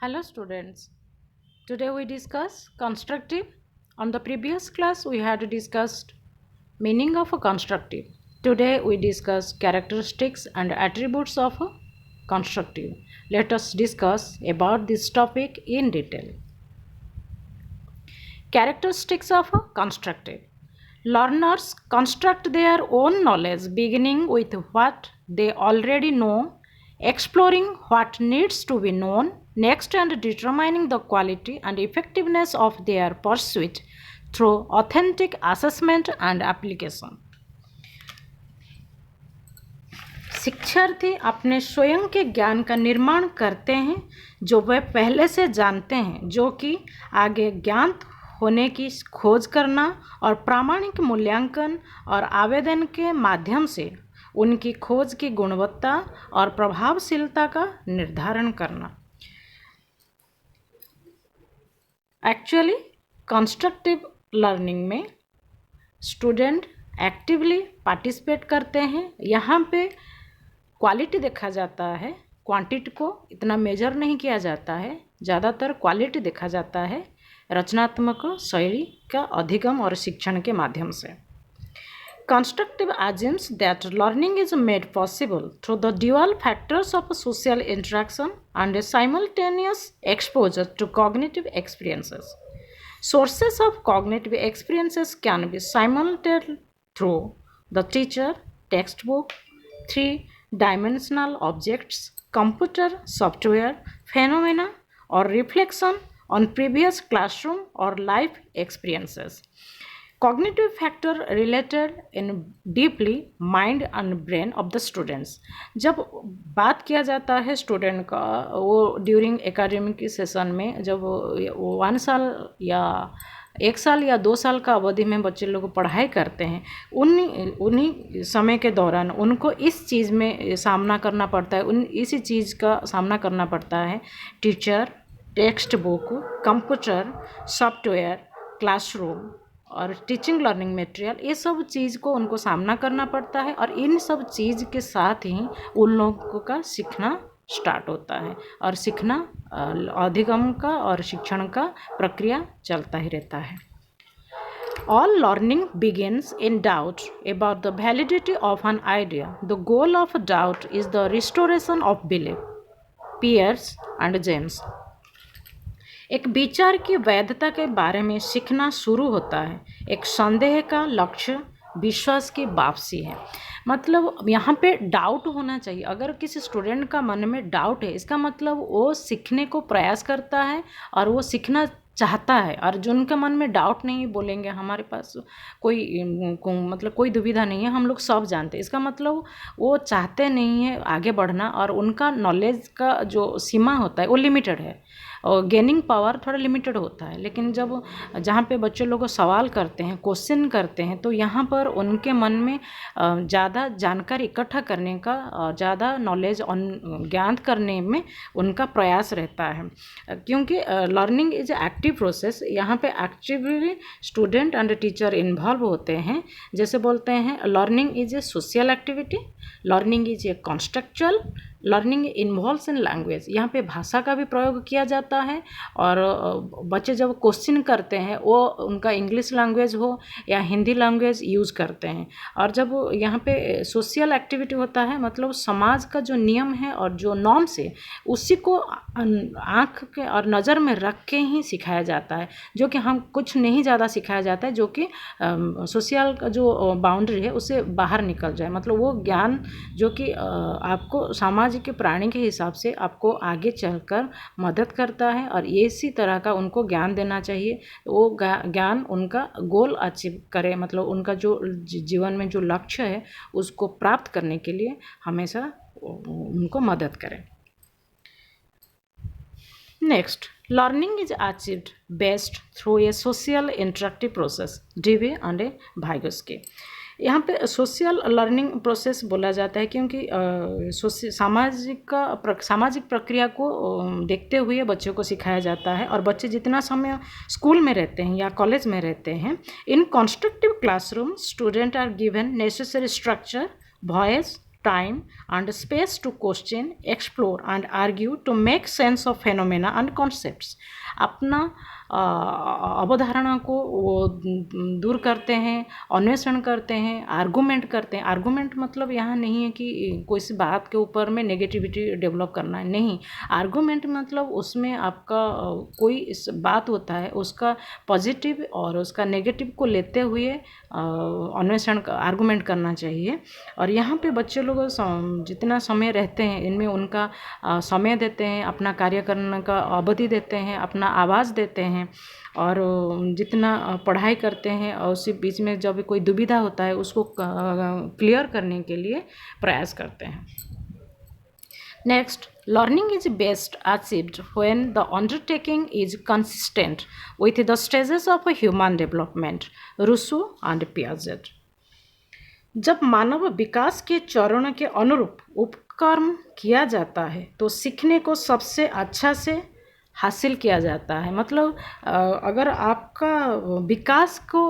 Hello students. Today we discuss constructive. On the previous class we had discussed meaning of a constructive. Today we discuss characteristics and attributes of a constructive. Let us discuss about this topic in detail. Characteristics of a constructive. Learners construct their own knowledge beginning with what they already know, exploring what needs to be known next, and determining the quality and effectiveness of their pursuit through authentic assessment and application. शिक्षार्थी अपने स्वयं के ज्ञान का निर्माण करते हैं जो वे पहले से जानते हैं, जो कि आगे ज्ञात होने की खोज करना और प्रामाणिक मूल्यांकन और आवेदन के माध्यम से उनकी खोज की गुणवत्ता और प्रभावशीलता का निर्धारण करना। एक्चुअली कंस्ट्रक्टिव लर्निंग में स्टूडेंट एक्टिवली पार्टिसिपेट करते हैं। यहाँ पे क्वालिटी देखा जाता है, क्वांटिटी को इतना मेजर नहीं किया जाता है, ज़्यादातर क्वालिटी देखा जाता है रचनात्मक शैली का अधिगम और शिक्षण के माध्यम से। Constructive assumes that learning is made possible through the dual factors of social interaction and a simultaneous exposure to cognitive experiences. Sources of cognitive experiences can be simulated through the teacher, textbook, three-dimensional objects, computer software, phenomena, or reflection on previous classroom or life experiences. Cognitive factor related in deeply mind and brain of the students. जब बात किया जाता है student का, वो during academic session में जब वो 1 साल या 1 साल या 2 साल का अवधि में बच्चे लोग पढ़ाई करते हैं, उन्हीं समय के दौरान उनको इस चीज़ में सामना करना पड़ता है, इसी चीज़ का सामना करना पड़ता है। Teacher, text book, computer software, classroom और टीचिंग लर्निंग मटेरियल, ये सब चीज़ को उनको सामना करना पड़ता है और इन सब चीज़ के साथ ही उन लोगों का सीखना स्टार्ट होता है और सीखना अधिगम का और शिक्षण का प्रक्रिया चलता ही रहता है। All learning begins in doubt about the validity of an idea. The goal of doubt is the restoration of belief. Peirce and James. एक विचार की वैधता के बारे में सीखना शुरू होता है। एक संदेह का लक्ष्य विश्वास की वापसी है। मतलब यहाँ पे डाउट होना चाहिए। अगर किसी स्टूडेंट का मन में डाउट है, इसका मतलब वो सीखने को प्रयास करता है और वो सीखना चाहता है। और जो उनके मन में डाउट नहीं, बोलेंगे हमारे पास मतलब कोई दुविधा नहीं है, हम लोग सब जानते हैं, इसका मतलब वो चाहते नहीं है आगे बढ़ना और उनका नॉलेज का जो सीमा होता है वो लिमिटेड है और गेनिंग पावर थोड़ा लिमिटेड होता है। लेकिन जब जहाँ पे बच्चे लोग सवाल करते हैं, क्वेश्चन करते हैं, तो यहाँ पर उनके मन में ज़्यादा जानकारी इकट्ठा करने का और ज़्यादा नॉलेज ज्ञात करने में उनका प्रयास रहता है। क्योंकि लर्निंग इज एक्टिव प्रोसेस, यहाँ पे actively student and teacher involve होते हैं। जैसे बोलते हैं learning is a social activity, learning is a constructual, learning involves in language. यहाँ पे भाषा का भी प्रयोग किया जाता है और बच्चे जब क्वेश्चन करते हैं वो उनका इंग्लिश लैंग्वेज हो या हिंदी लैंग्वेज यूज़ करते हैं। और जब यहाँ पे सोशल एक्टिविटी होता है, मतलब समाज का जो नियम है और जो नॉर्म्स है उसी को आँख के और नज़र में रख के ही सिखाया जाता है, जो कि हम कुछ नहीं ज़्यादा सिखाया जाता है जो कि सोशल का जो बाउंड्री है उससे बाहर निकल जाए। मतलब वो ज्ञान जो कि आपको समाज के प्राणी के हिसाब से आपको आगे चलकर मदद करता है और इसी तरह का उनको ज्ञान देना चाहिए। वो ज्ञान उनका गोल अचीव करे, मतलब उनका जो जीवन में जो लक्ष्य है उसको प्राप्त करने के लिए हमेशा उनको मदद करें। Next, learning is achieved best through a social interactive process, Dewey and Vygotsky. यहाँ पे सोशल लर्निंग प्रोसेस बोला जाता है क्योंकि सामाजिक प्रक्रिया को देखते हुए बच्चों को सिखाया जाता है। और बच्चे जितना समय स्कूल में रहते हैं या कॉलेज में रहते हैं, in constructive classroom student are given necessary structure, voice, time and space to question, explore and argue to make sense of phenomena and concepts. अपना अवधारणा को वो दूर करते हैं, अन्वेषण करते हैं, आर्गूमेंट करते हैं. आर्गूमेंट मतलब यहाँ नहीं है कि कोई सी बात के ऊपर में नेगेटिविटी डेवलप करना है, नहीं. आर्गूमेंट मतलब उसमें आपका कोई इस बात होता है उसका पॉजिटिव और उसका नेगेटिव को लेते हुए अन्वेषण आर्गूमेंट करना चाहिए. और यहाँ पे बच्चे लोग जितना समय रहते हैं इनमें उनका समय देते हैं, अपना कार्य करने का अवधि देते हैं, अपना आवाज़ देते हैं और जितना पढ़ाई करते हैं और उसी बीच में जब कोई दुविधा होता है उसको क्लियर करने के लिए प्रयास करते हैं. Next, learning is best achieved when the undertaking is consistent with the stages of a human development. Rousseau and Piaget. जब मानव विकास के चरणों के अनुरूप उपक्रम किया जाता है तो सीखने को सबसे अच्छा से हासिल किया जाता है. मतलब अगर आपका विकास को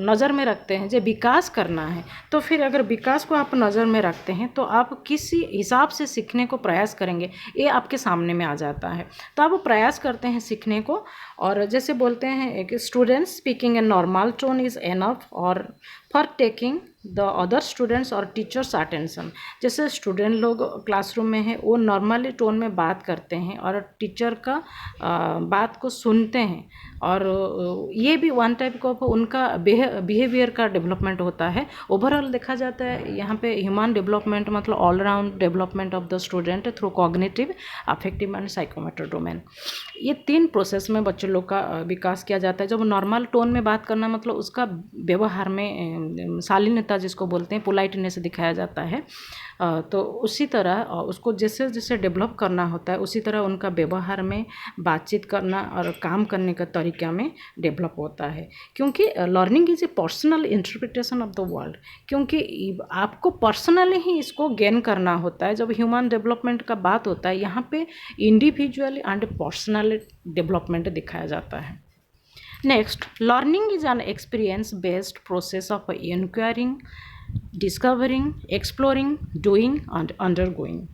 नज़र में रखते हैं, जो विकास करना है, तो फिर अगर विकास को आप नज़र में रखते हैं तो आप किसी हिसाब से सीखने को प्रयास करेंगे, ये आपके सामने में आ जाता है. तो आप प्रयास करते हैं सीखने को. और जैसे बोलते हैं कि students speaking in normal tone is enough और for taking the other students और टीचर्स अटेंशन. जैसे स्टूडेंट लोग क्लासरूम में हैं वो नॉर्मली टोन में बात करते हैं और टीचर का बात को सुनते हैं, और ये भी वन टाइप का उनका बिहेवियर का डेवलपमेंट होता है. ओवरऑल देखा जाता है यहाँ पे ह्यूमन डेवलपमेंट मतलब all round development of the student through cognitive, affective and psychomotor domain. ये 3 प्रोसेस में बच्चे लोग का विकास किया जाता है. जब नॉर्मल टोन में बात करना मतलब उसका व्यवहार में शालीनता जिसको बोलते हैं, पोलाइटनेस दिखाया जाता है. तो उसी तरह उसको जैसे जैसे डेवलप करना होता है उसी तरह उनका व्यवहार में, बातचीत करना और काम करने का तरीका में डेवलप होता है. क्योंकि learning is a personal interpretation of the world. क्योंकि आपको पर्सनली ही इसको गेन करना होता है. जब ह्यूमन डेवलपमेंट का बात होता है यहाँ पे इंडिविजुअली एंड पर्सनल डेवलपमेंट दिखाया जाता है. Next, learning is an experience based process of enquiring, discovering, exploring, doing and undergoing.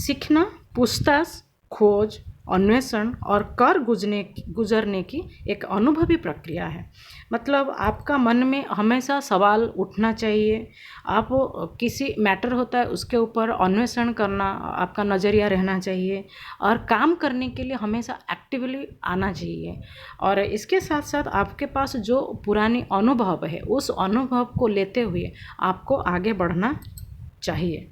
सीखना पूछताछ, खोज, अन्वेषण और कर गुजरने की एक अनुभवी प्रक्रिया है. मतलब आपका मन में हमेशा सवाल उठना चाहिए. आप किसी मैटर होता है उसके ऊपर अन्वेषण करना आपका नज़रिया रहना चाहिए और काम करने के लिए हमेशा एक्टिवली आना चाहिए. और इसके साथ साथ आपके पास जो पुरानी अनुभव है उस अनुभव को लेते हुए आपको आगे बढ़ना चाहिए.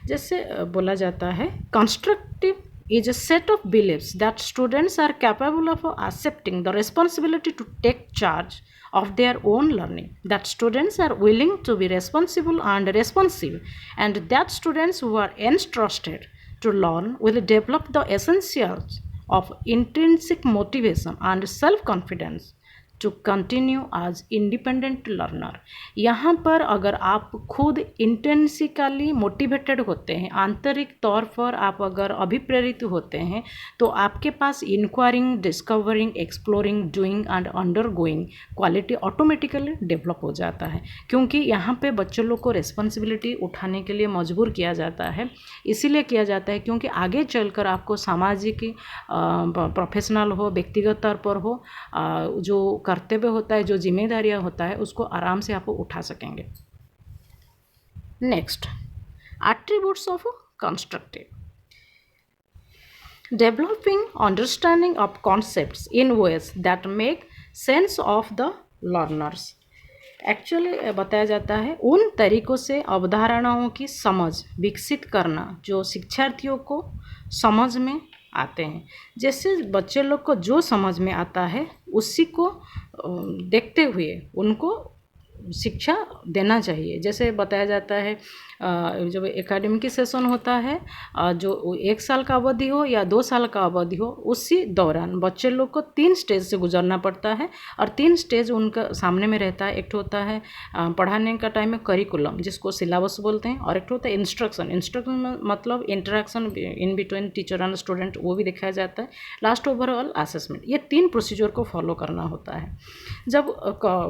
जैसे बोला जाता है, constructive is a set of beliefs that students are capable of accepting the responsibility to take charge of their own learning, that students are willing to be responsible and responsive, and that students who are entrusted to learn will develop the essentials of intrinsic motivation and self-confidence to continue as independent learner. यहाँ पर अगर आप खुद इंटेंसिकली motivated होते हैं, आंतरिक तौर पर आप अगर अभिप्रेरित होते हैं, तो आपके पास inquiring, discovering, exploring, doing and undergoing quality automatically develop हो जाता है. क्योंकि यहाँ पे बच्चों लोग को रिस्पॉन्सिबिलिटी उठाने के लिए मजबूर किया जाता है. इसीलिए किया जाता है क्योंकि आगे चलकर आपको सामाजिक, प्रोफेशनल हो, व्यक्तिगत तौर पर हो, जो कर्तव्य होता है, जो जिम्मेदारियां होता है, उसको आराम से आप उठा सकेंगे. Next, attributes of constructive. Developing understanding of concepts in ways that make sense of the learners. Actually बताया जाता है उन तरीकों से अवधारणाओं की समझ विकसित करना जो शिक्षार्थियों को समझ में आते हैं. जैसे बच्चे लोग को जो समझ में आता है उसी को देखते हुए उनको शिक्षा देना चाहिए. जैसे बताया जाता है जब एकेडमिक सेशन होता है, जो 1 साल का अवधि हो या 2 साल का अवधि हो, उसी दौरान बच्चे लोग को 3 स्टेज से गुजरना पड़ता है और 3 स्टेज उनका सामने में रहता है. एक तो होता है पढ़ाने का टाइम में करिकुलम जिसको सिलेबस बोलते हैं, और एक तो होता है इंस्ट्रक्शन मतलब interaction in between teacher and student, वो भी दिखाया जाता है. Last overall assessment. ये 3 प्रोसीजर को फॉलो करना होता है. जब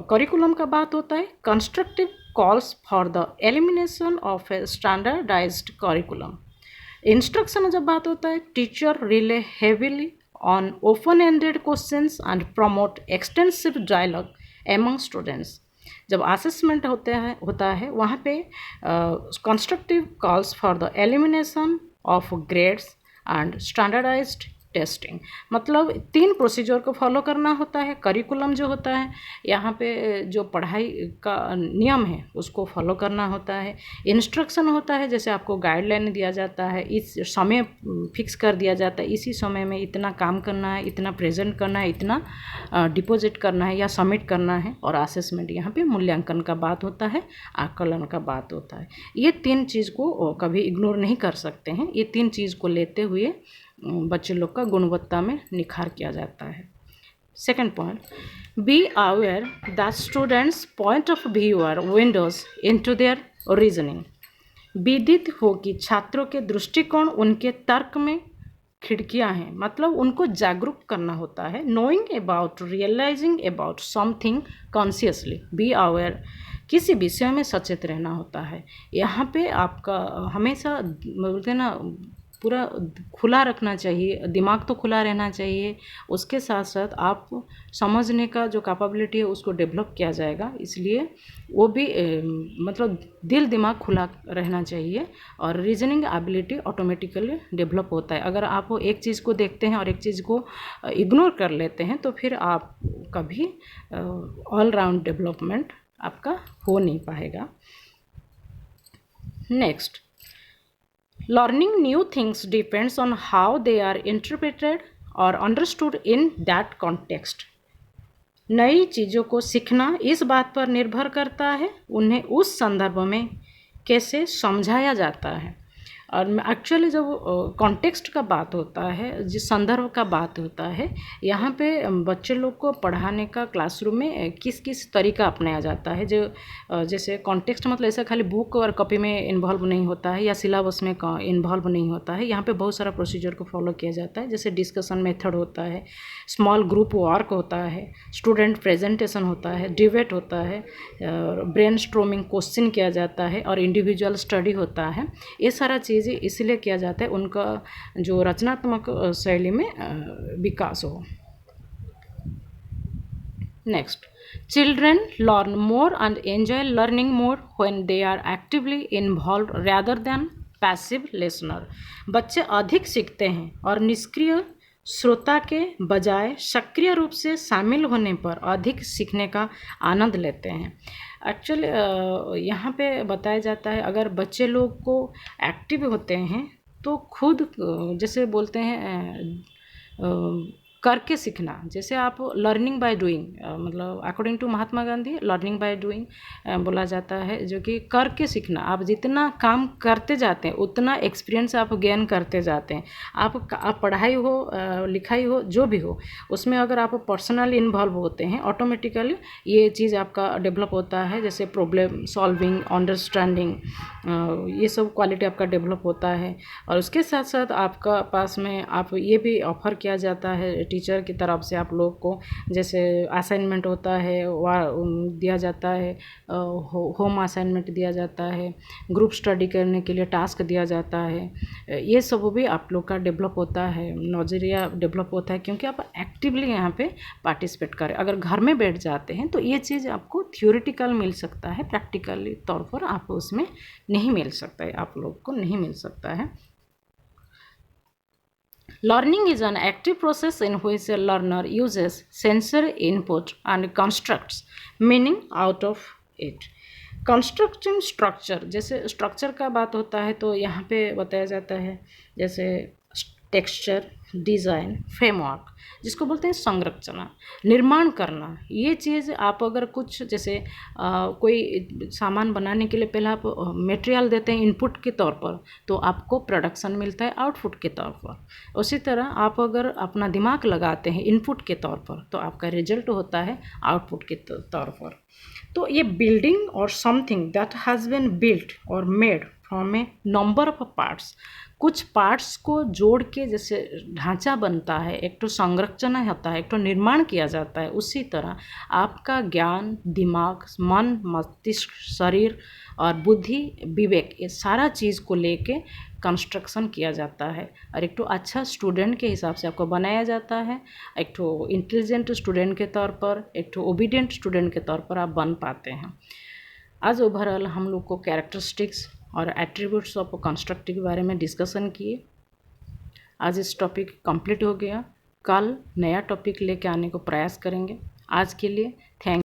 करिकुलम का बात होता है, constructive calls for the elimination of a standardized curriculum. Instruction जब बात होता है, teacher rely heavily on open ended questions and promote extensive dialogue among students. जब असेसमेंट होता है वहाँ पे constructive calls for the elimination of grades and standardised testing. मतलब 3 प्रोसीजर को फॉलो करना होता है. करिकुलम जो होता है, यहाँ पे जो पढ़ाई का नियम है उसको फॉलो करना होता है. इंस्ट्रक्शन होता है, जैसे आपको गाइडलाइन दिया जाता है, इस समय फिक्स कर दिया जाता है, इसी समय में इतना काम करना है, इतना प्रेजेंट करना है, इतना डिपॉजिट करना है या सबमिट करना है. और असेसमेंट यहाँ पे मूल्यांकन का बात होता है, आकलन का बात होता है. ये 3 चीज़ को कभी इग्नोर नहीं कर सकते हैं. ये 3 चीज़ को लेते हुए बच्चे लोग का गुणवत्ता में निखार किया जाता है. Second point, be aware that students point of view are windows into their reasoning. विदित हो कि छात्रों के दृष्टिकोण उनके तर्क में खिड़कियां हैं. मतलब उनको जागरूक करना होता है. Knowing about, realising about something consciously. Be aware, किसी विषय में सचेत रहना होता है. यहाँ पे आपका हमेशा बोलते हैं ना, पूरा खुला रखना चाहिए, दिमाग तो खुला रहना चाहिए. उसके साथ साथ आप समझने का जो कैपेबिलिटी है उसको डेवलप किया जाएगा. इसलिए वो भी मतलब दिल दिमाग खुला रहना चाहिए. और रीजनिंग एबिलिटी ऑटोमेटिकली डेवलप होता है. अगर आप एक चीज़ को देखते हैं और एक चीज़ को इग्नोर कर लेते हैं तो फिर आप कभी ऑल राउंड डेवलपमेंट आपका हो नहीं पाएगा. Next, learning new things depends on how they are interpreted or understood in that context. नई चीज़ों को सीखना इस बात पर निर्भर करता है उन्हें उस संदर्भ में कैसे समझाया जाता है. और एक्चुअली जब कॉन्टेक्स्ट का बात होता है, जिस संदर्भ का बात होता है, यहाँ पे बच्चे लोग को पढ़ाने का क्लासरूम में किस किस तरीका अपनाया जाता है. जो जैसे कॉन्टेक्स्ट मतलब ऐसा खाली बुक और कॉपी में इन्वॉल्व नहीं होता है या सिलेबस में इन्वॉल्व नहीं होता है. यहाँ पे बहुत सारा प्रोसीजर को फॉलो किया जाता है. जैसे डिस्कशन मेथड होता है, स्मॉल ग्रुप वर्क होता है, स्टूडेंट प्रेजेंटेशन होता है, डिबेट होता है, ब्रेन स्ट्रोमिंग क्वेश्चन किया जाता है और इंडिविजुअल स्टडी होता है. ये सारा चीज़ें इसलिए किया जाता है उनका जो रचनात्मक शैली में विकास हो. Next, children learn more and enjoy learning more when they are actively involve rather than passive listener. बच्चे अधिक सीखते हैं और निष्क्रिय श्रोता के बजाय सक्रिय रूप से शामिल होने पर अधिक सीखने का आनंद लेते हैं. एक्चुअली यहाँ पे बताया जाता है अगर बच्चे लोग को एक्टिव होते हैं तो खुद जैसे बोलते हैं करके सीखना. जैसे आप लर्निंग बाय डूइंग, मतलब according to Mahatma Gandhi learning by doing बोला जाता है, जो कि करके सीखना. आप जितना काम करते जाते हैं उतना एक्सपीरियंस आप गेन करते जाते हैं. आप पढ़ाई हो लिखाई हो जो भी हो, उसमें अगर आप पर्सनली इन्वॉल्व होते हैं ऑटोमेटिकली ये चीज़ आपका डेवलप होता है. जैसे प्रॉब्लम सॉल्विंग, अंडरस्टैंडिंग, ये सब क्वालिटी आपका डेवलप होता है. और उसके साथ साथ आपका पास में आप ये भी ऑफर किया जाता है टीचर की तरफ से आप लोग को, जैसे असाइनमेंट होता है दिया जाता है, होम असाइनमेंट दिया जाता है, ग्रुप स्टडी करने के लिए टास्क दिया जाता है. ये सब भी आप लोग का डेवलप होता है, नज़रिया डेवलप होता है क्योंकि आप एक्टिवली यहाँ पे पार्टिसिपेट करें. अगर घर में बैठ जाते हैं तो ये चीज़ आपको थियोरिटिकल मिल सकता है, प्रैक्टिकली तौर पर आप उसमें नहीं मिल सकता है, आप लोग को नहीं मिल सकता है. Learning is an active process in which a learner uses sensory input and constructs meaning out of it. Constructing structure, जैसे स्ट्रक्चर का बात होता है तो यहाँ पे बताया जाता है जैसे टेक्सचर, डिज़ाइन, फ्रेमवर्क, जिसको बोलते हैं संरचना, निर्माण करना. ये चीज़ आप अगर कुछ जैसे कोई सामान बनाने के लिए पहले आप मटेरियल देते हैं इनपुट के तौर पर, तो आपको प्रोडक्शन मिलता है आउटपुट के तौर पर. उसी तरह आप अगर अपना दिमाग लगाते हैं इनपुट के तौर पर तो आपका रिजल्ट होता है आउटपुट के तौर पर. तो ये बिल्डिंग और something that has been built और made from a number of parts. कुछ पार्ट्स को जोड़ के जैसे ढांचा बनता है, एक तो संरचना होता है, एक तो निर्माण किया जाता है, उसी तरह आपका ज्ञान, दिमाग, मन, मस्तिष्क, शरीर और बुद्धि, विवेक, ये सारा चीज़ को लेके कंस्ट्रक्शन किया जाता है और एक तो अच्छा स्टूडेंट के हिसाब से आपको बनाया जाता है। एक तो इंटेलिजेंट स्टूडेंट के तौर पर, एक तो ओबीडियंट स्टूडेंट के तौर पर आप बन पाते हैं। आज ओवरऑल हम लोग को कैरेक्टरिस्टिक्स और एट्रीब्यूट्स ऑफ कंस्ट्रक्टिव के बारे में डिस्कशन किए। आज इस टॉपिक कंप्लीट हो गया। कल नया टॉपिक लेके आने को प्रयास करेंगे। आज के लिए थैंक